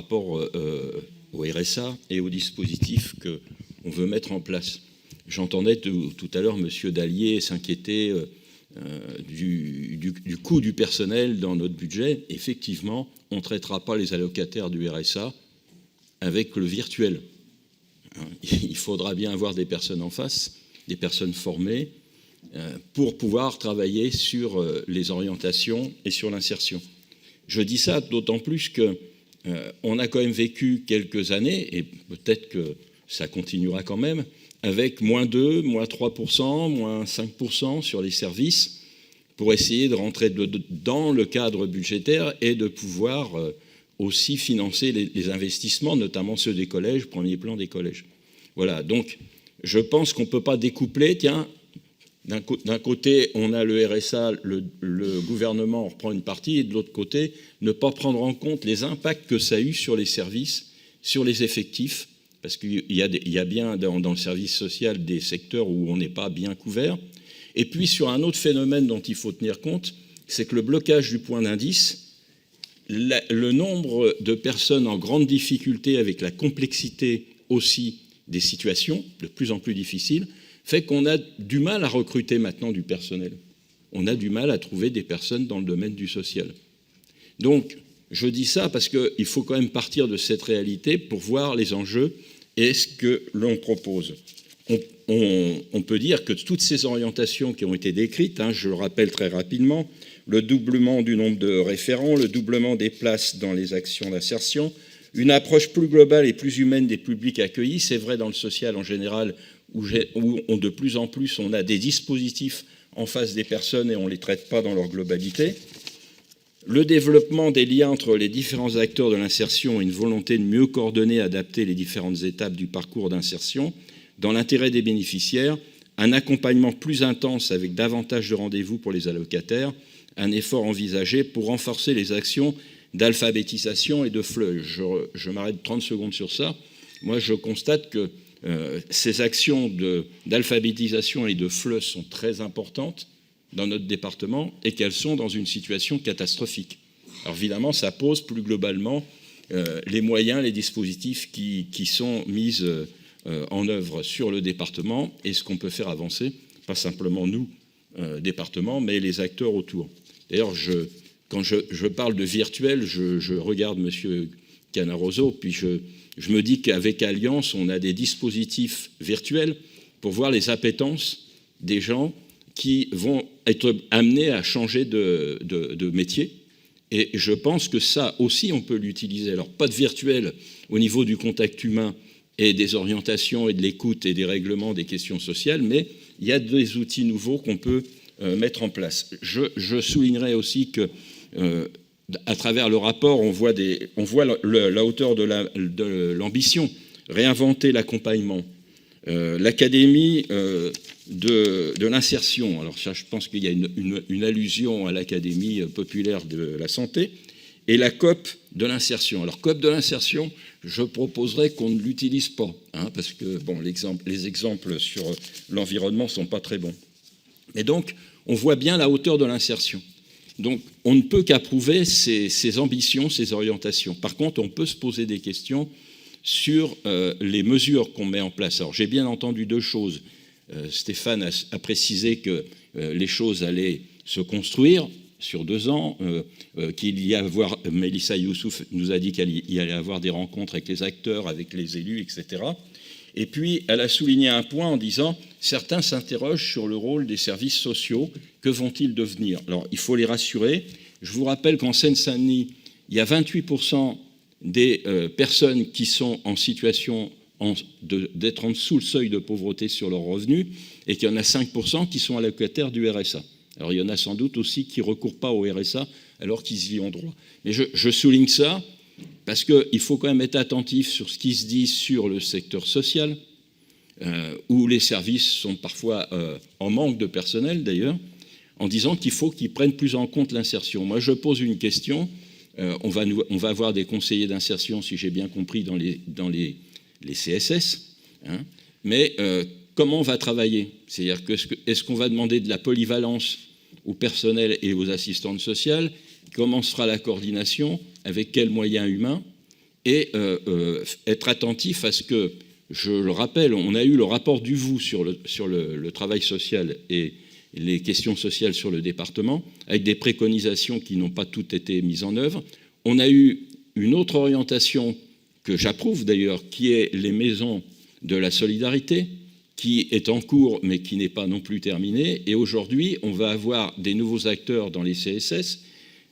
rapport au RSA et au dispositif qu'on veut mettre en place. J'entendais tout à l'heure M. Dallier s'inquiéter du coût du personnel dans notre budget. Effectivement, on ne traitera pas les allocataires du RSA avec le virtuel. Il faudra bien avoir des personnes en face, des personnes formées, pour pouvoir travailler sur les orientations et sur l'insertion. Je dis ça d'autant plus qu'on a quand même vécu quelques années, et peut-être que ça continuera quand même, avec moins 2, moins 3%, moins 5% sur les services, pour essayer de rentrer dans le cadre budgétaire et de pouvoir aussi financer les investissements, notamment ceux des collèges, premier plan des collèges. Voilà, donc je pense qu'on ne peut pas découpler, tiens, d'un côté, on a le RSA, le gouvernement en reprend une partie, et de l'autre côté, ne pas prendre en compte les impacts que ça a eu sur les services, sur les effectifs, parce qu'il y a bien dans le service social des secteurs où on n'est pas bien couvert. Et puis sur un autre phénomène dont il faut tenir compte, c'est que le blocage du point d'indice, le nombre de personnes en grande difficulté avec la complexité aussi des situations de plus en plus difficiles, fait qu'on a du mal à recruter maintenant du personnel. On a du mal à trouver des personnes dans le domaine du social. Donc, je dis ça parce qu'il faut quand même partir de cette réalité pour voir les enjeux et ce que l'on propose. On peut dire que toutes ces orientations qui ont été décrites, je le rappelle très rapidement, le doublement du nombre de référents, le doublement des places dans les actions d'insertion, une approche plus globale et plus humaine des publics accueillis, c'est vrai dans le social en général, où de plus en plus on a des dispositifs en face des personnes et on ne les traite pas dans leur globalité. Le développement des liens entre les différents acteurs de l'insertion et une volonté de mieux coordonner et adapter les différentes étapes du parcours d'insertion dans l'intérêt des bénéficiaires, un accompagnement plus intense avec davantage de rendez-vous pour les allocataires, un effort envisagé pour renforcer les actions d'alphabétisation et de FLE. Je m'arrête 30 secondes sur ça. Moi, je constate que ces actions d'alphabétisation et de FLE sont très importantes dans notre département et qu'elles sont dans une situation catastrophique. Alors évidemment, ça pose plus globalement les moyens, les dispositifs qui sont mis en œuvre sur le département et ce qu'on peut faire avancer, pas simplement nous, département, mais les acteurs autour. D'ailleurs, quand je parle de virtuel, je regarde M. Canaroso, puis je me dis qu'avec Alliance, on a des dispositifs virtuels pour voir les appétences des gens qui vont être amenés à changer de métier. Et je pense que ça aussi, on peut l'utiliser. Alors, pas de virtuel au niveau du contact humain et des orientations et de l'écoute et des règlements des questions sociales, mais il y a des outils nouveaux qu'on peut mettre en place. Je soulignerai aussi que à travers le rapport, on voit la hauteur de l'ambition, réinventer l'accompagnement, l'académie de l'insertion. Alors ça, je pense qu'il y a une allusion à l'académie populaire de la santé, et la COP de l'insertion. Alors COP de l'insertion, je proposerais qu'on ne l'utilise pas, parce que bon, les exemples sur l'environnement ne sont pas très bons. Et donc, on voit bien la hauteur de l'insertion. Donc, on ne peut qu'approuver ces ambitions, ces orientations. Par contre, on peut se poser des questions sur les mesures qu'on met en place. Alors, j'ai bien entendu deux choses. Stéphane a précisé que les choses allaient se construire sur 2 ans, qu'il y avoir, Mélissa Youssouf nous a dit qu'il y allait avoir des rencontres avec les acteurs, avec les élus, etc. Et puis, elle a souligné un point en disant « Certains s'interrogent sur le rôle des services sociaux. Que vont-ils devenir ?» Alors, il faut les rassurer. Je vous rappelle qu'en Seine-Saint-Denis, il y a 28% des personnes qui sont en situation d'être en dessous le seuil de pauvreté sur leurs revenus et qu'il y en a 5% qui sont allocataires du RSA. Alors, il y en a sans doute aussi qui ne recourent pas au RSA alors qu'ils y ont droit. Mais je souligne ça parce qu'il faut quand même être attentif sur ce qui se dit sur le secteur social, où les services sont parfois en manque de personnel d'ailleurs, en disant qu'il faut qu'ils prennent plus en compte l'insertion. Moi, je pose une question. On va avoir des conseillers d'insertion, si j'ai bien compris, dans les CSS. Mais comment on va travailler ? C'est-à-dire que est-ce qu'on va demander de la polyvalence au personnel et aux assistantes sociales ? Comment sera la coordination ? Avec quels moyens humains ? et être attentif à ce que, je le rappelle, on a eu le rapport du VOU sur le travail social et les questions sociales sur le département, avec des préconisations qui n'ont pas toutes été mises en œuvre. On a eu une autre orientation que j'approuve d'ailleurs, qui est les maisons de la solidarité, qui est en cours mais qui n'est pas non plus terminée. Et aujourd'hui, on va avoir des nouveaux acteurs dans les CSS,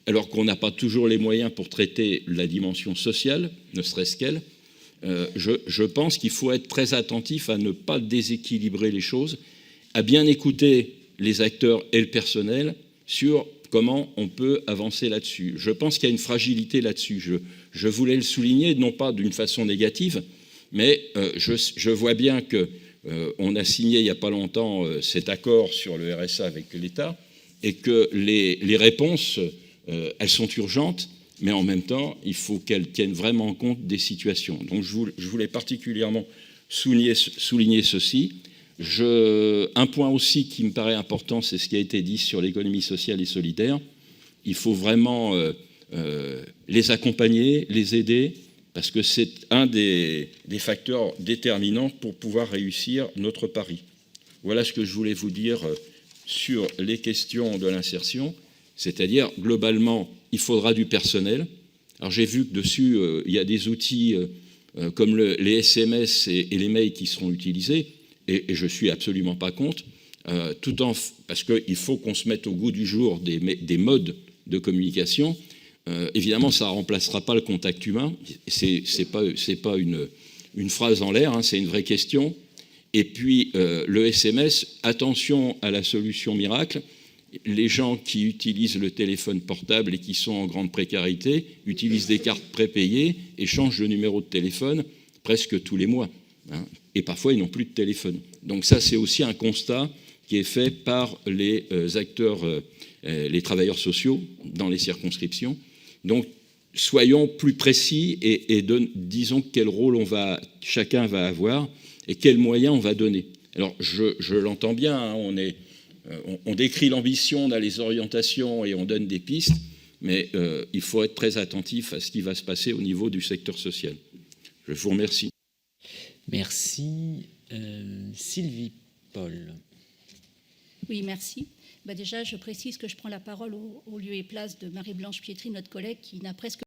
alors qu'on n'a pas toujours les moyens pour traiter la dimension sociale, ne serait-ce qu'elle. Je pense qu'il faut être très attentif à ne pas déséquilibrer les choses, à bien écouter les acteurs et le personnel sur comment on peut avancer là-dessus. Je pense qu'il y a une fragilité là-dessus. Je voulais le souligner, non pas d'une façon négative, mais je vois bien qu'on a signé il n'y a pas longtemps cet accord sur le RSA avec l'État et que les réponses, elles sont urgentes, mais en même temps, il faut qu'elles tiennent vraiment compte des situations. Donc je voulais particulièrement souligner ceci. Un point aussi qui me paraît important, c'est ce qui a été dit sur l'économie sociale et solidaire. Il faut vraiment les accompagner, les aider, parce que c'est un des facteurs déterminants pour pouvoir réussir notre pari. Voilà ce que je voulais vous dire sur les questions de l'insertion, c'est-à-dire, globalement, il faudra du personnel. Alors j'ai vu que dessus, il y a des outils comme les SMS et les mails qui seront utilisés, et je ne suis absolument pas contre, parce qu'il faut qu'on se mette au goût du jour des modes de communication. Évidemment, ça ne remplacera pas le contact humain. C'est pas une phrase en l'air, hein, c'est une vraie question. Et puis, le SMS, attention à la solution miracle. Les gens qui utilisent le téléphone portable et qui sont en grande précarité utilisent des cartes prépayées et changent de numéro de téléphone presque tous les mois. Hein, et parfois, ils n'ont plus de téléphone. Donc ça, c'est aussi un constat qui est fait par les acteurs, les travailleurs sociaux dans les circonscriptions. Donc, soyons plus précis et disons quel rôle chacun va avoir et quels moyens on va donner. Alors, je l'entends bien, hein, on décrit l'ambition, on a les orientations et on donne des pistes, mais il faut être très attentif à ce qui va se passer au niveau du secteur social. Je vous remercie. Merci. Sylvie Paul. Oui, merci. Déjà, je précise que je prends la parole au lieu et place de Marie-Blanche Pietri, notre collègue, qui n'a presque